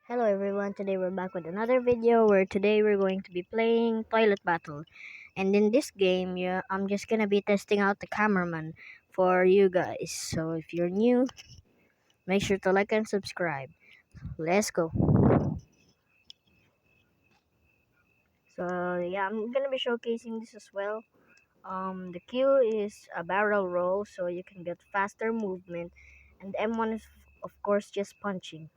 Hello everyone, today we're back with another video where today we're going to be playing Toilet Battle. And in this game, I'm just gonna be testing out the cameraman for you guys. So if you're new, make sure to like and subscribe. Let's go. So yeah, I'm gonna be showcasing this as well. The Q is a barrel roll so you can get faster movement, and the M1 is of course just punching.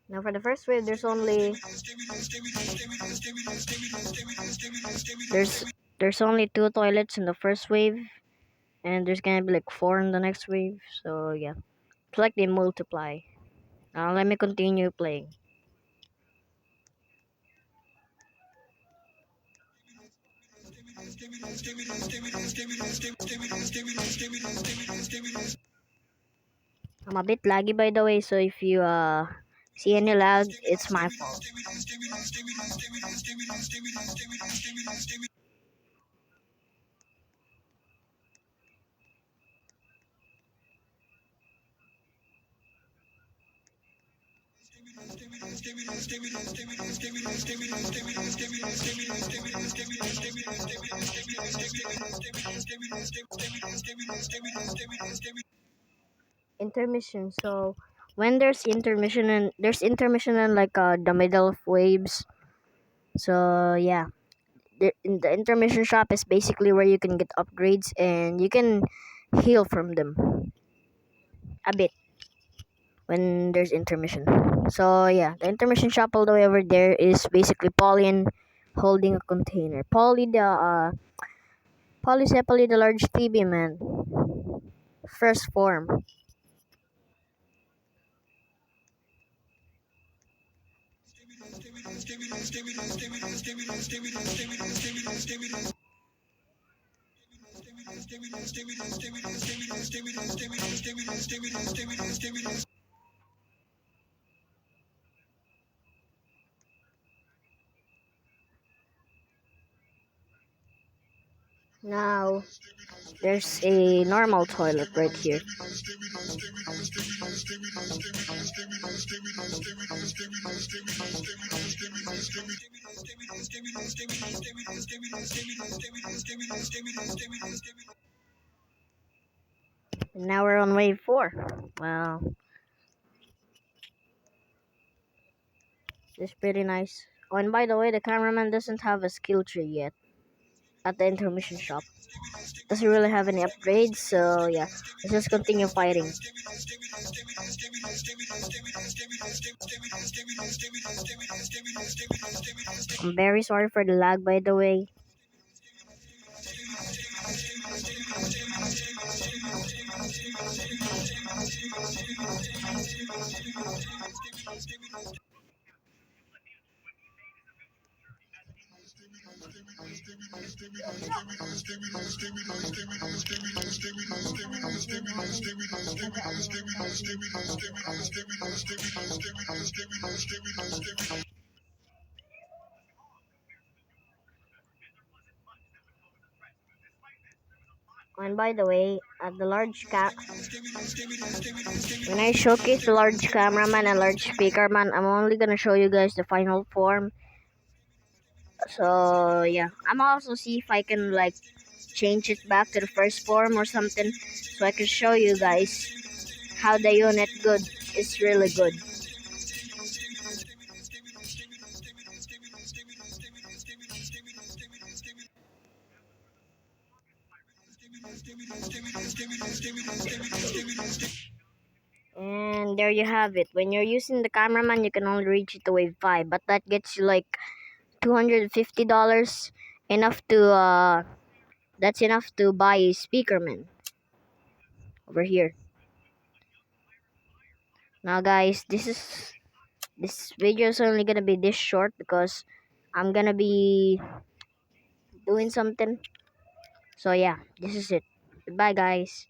Now for the first wave, there's only two toilets in the first wave, and there's gonna be like four in the next wave. So yeah, it's like they multiply. Now let me continue playing. I'm a bit laggy by the way, so if you see any lag, it's my fault. Intermission. So when there's intermission and like the middle of waves. So yeah, in the intermission shop is basically where you can get upgrades and you can heal from them a bit when there's intermission. So yeah, the intermission shop all the way over there is basically Pauline holding a container. Polycephaly, the large TB man. First form. Now there's a normal toilet right here. And now we're on wave 4. Well, it's pretty nice. Oh, and by the way, the cameraman doesn't have a skill tree yet at the intermission shop. Doesn't really have any upgrades, so yeah, let's just continue fighting. I'm very sorry for the lag, by the way. And by the way, at the when I showcase the large cameraman and large speakerman, I'm only gonna show you guys the final form. So yeah, I'm also see if I can like change it back to the first form or something, so I can show you guys how the unit good is really good. And there you have it. When you're using the cameraman, you can only reach it to wave 5, but that gets you like $250, enough to that's enough to buy a speakerman over here. Now guys, this video is only gonna be this short because I'm gonna be doing something. So yeah, this is it. Goodbye guys.